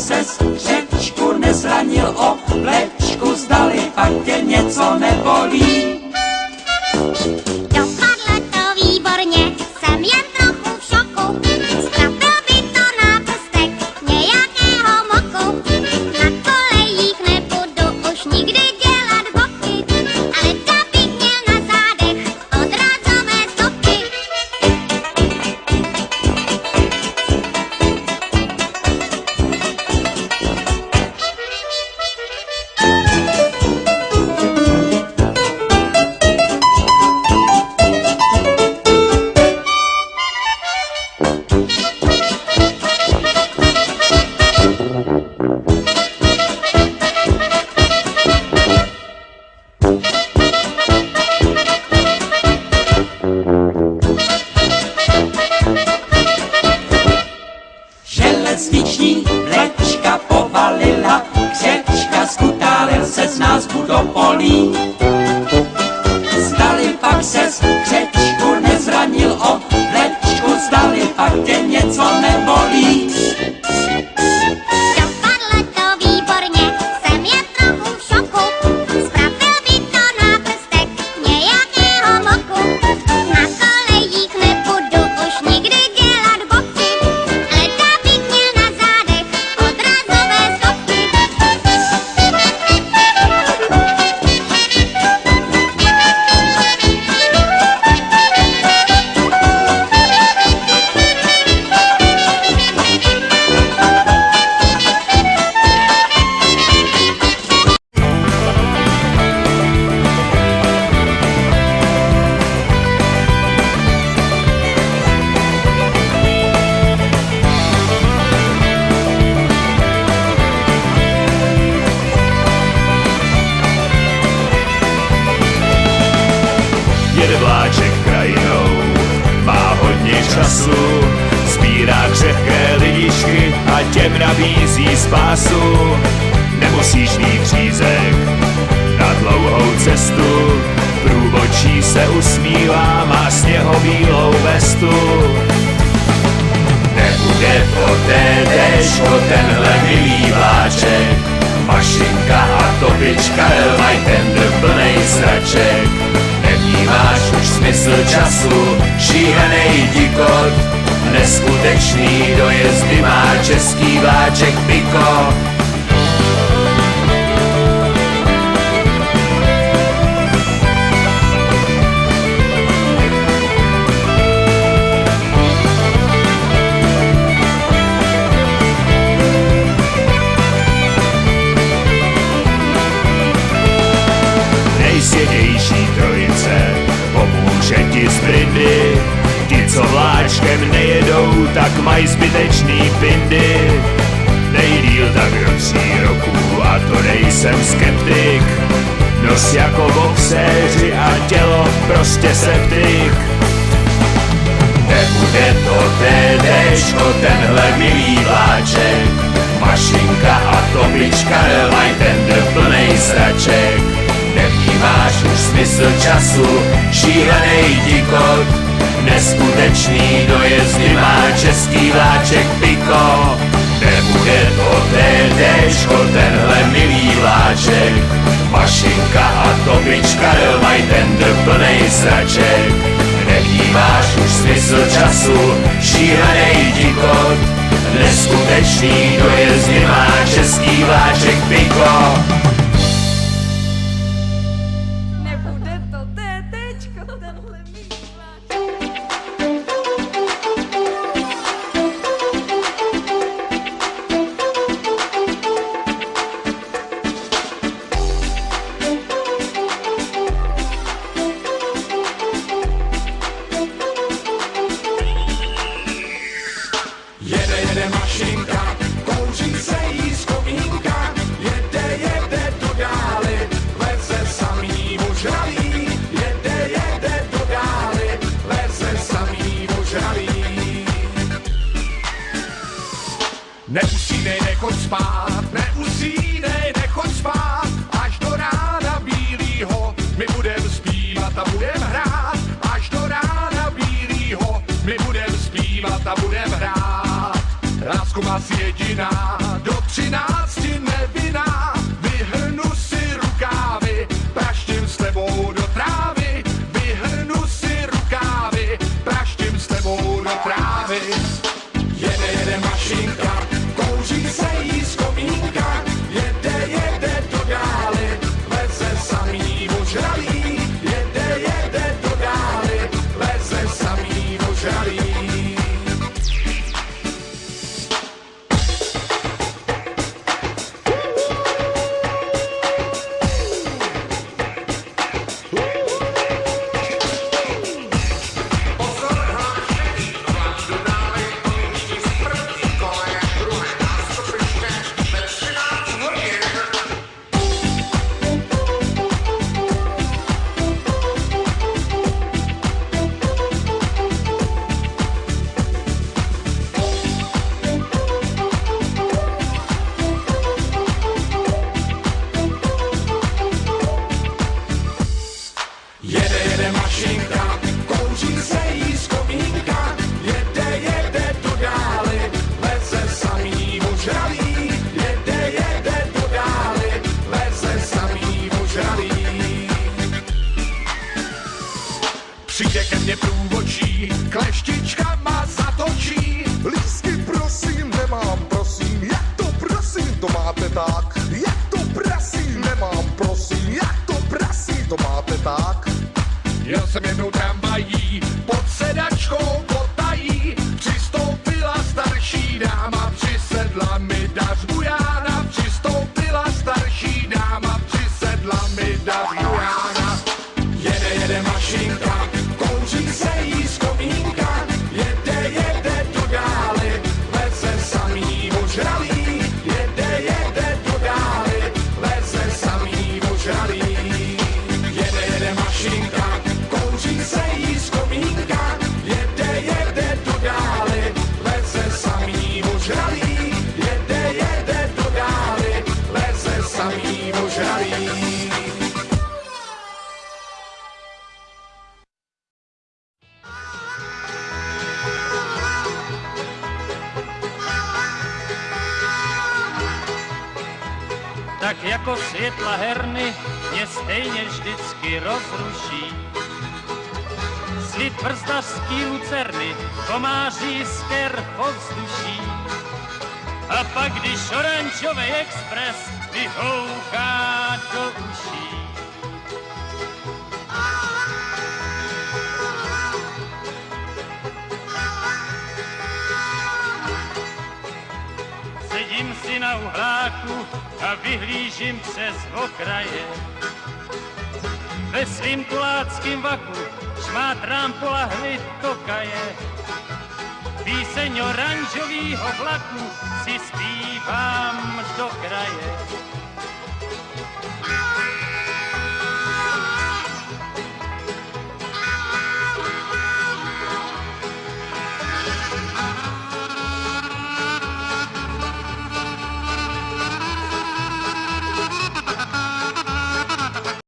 ses křečku nezranil, o plečku zdali, pak tě něco nebolí. Dopadlo to výborně, jsem jen trochu v šoku. Strapil by to náprstek nějakého moku. Na kolejích nebudu už nikdy dělat boky, ale bych měl na zádech odrazové stopy. Železniční vlečka povalila, křečka skutálil se z nás budopolí. Zdali pak ses křečku nezranil, o vlečku zdali, pak tě něco nebolí. Dopadlo to výborně, jsem jen trochu v šoku. Spravil by to náprstek nějakého moku. Na kolejích nebudu už nikdy dělat boky, ale bych měl na zádech odrazové stopy. Jede vláček krajinou, má hodně času, sbírá křehké lidičky a těm nabízí spásu. Nemusíš mít řízek na dlouhou cestu, průvodčí se usmívá, má sněhobílou vestu. Nebude to tétéčko, tenhle milý vláček, mašinka a topička, maj tender plnej sraček. Nevnímáš už smysl času, šílenej dikot, neskutečný dojezdy má český vláček Piko. Nejsvědější trojice pomůže ti z brindy. Ti, co vláčkem nejedou, tak mají zbytečný pindy. Nejdýl tak do 3 roků a to nejsem skeptik. Nos jako boxéři a tělo prostě septik. Nebude to tétéčko, tenhle milý vláček, mašinka a topička, maj tender plnej sraček. Nevnímáš už smysl času, šílenej dikot, neskutečný dojezdy má český vláček Piko. Nebude to tétéčko, tenhle milý vláček, mašinka a topička, maj tender plnej sraček. Nevnímáš už smysl času, šílenej dikot, neskutečný dojezdy má český vláček Piko. Nebude to tétéčko, tenhle milý vláček. Jede mašinka, kouří se jí z komínka, jede do dály, leze samý ožralý, jede do dály, leze samý ožralý. Neusínej, nechoď spát, neusínej, nechoď spát, až do rána bílýho, my budem zpívat a budem hrát, až do rána bílýho, my budem zpívat a budem hrát. Lásku má si jediná, do 13 nevinná, vyhrnu si rukávy, praštím s tebou do trávy, vyhrnu si rukávy, praštím s tebou do trávy. Jede mašinka, kouří se jí z komínka, jede do dály, leze samý ožralý, jede do dály, leze samý ožralý. Jede mašinka, kouří se jí z komínka, jede do dály, leze samý ožralý, jede do dály, leze samý ožralý. Přijde ke mně průvočí, kleštička má zatočí. Lístky prosím, nemám prosím, jak to prosím, to máte tak. Jak to prosím, nemám prosím, jak to prosím, to máte tak. Jel jsem jednou tramvají, pod sedačkou potají, přistoupila starší dáma, přisedla mi dař bujána, přistoupila starší dáma, přisedla mi dař bujána. Jede mašinka, kouří se jí z komínka, jede do dály, leze samý ožralý, jede do dály, leze samý ožralý. Jede mašinka, kouří se jí z komínka, jede do dály, leze samý ožralý, jede do dály, leze samý ožralý. Tak jako světla herny mě stejně vždycky rozruší. Svit brzdařský lucerny komáří sker povzduší. A pak, když oranžový expres vyhouká do uší. Sedím si na uhláku a vyhlížím přes okraje. Ve svým tuláckým vaku šmátrám po lahvi tokaje. Píseň oranžovýho vlaku si zpívám do kraje.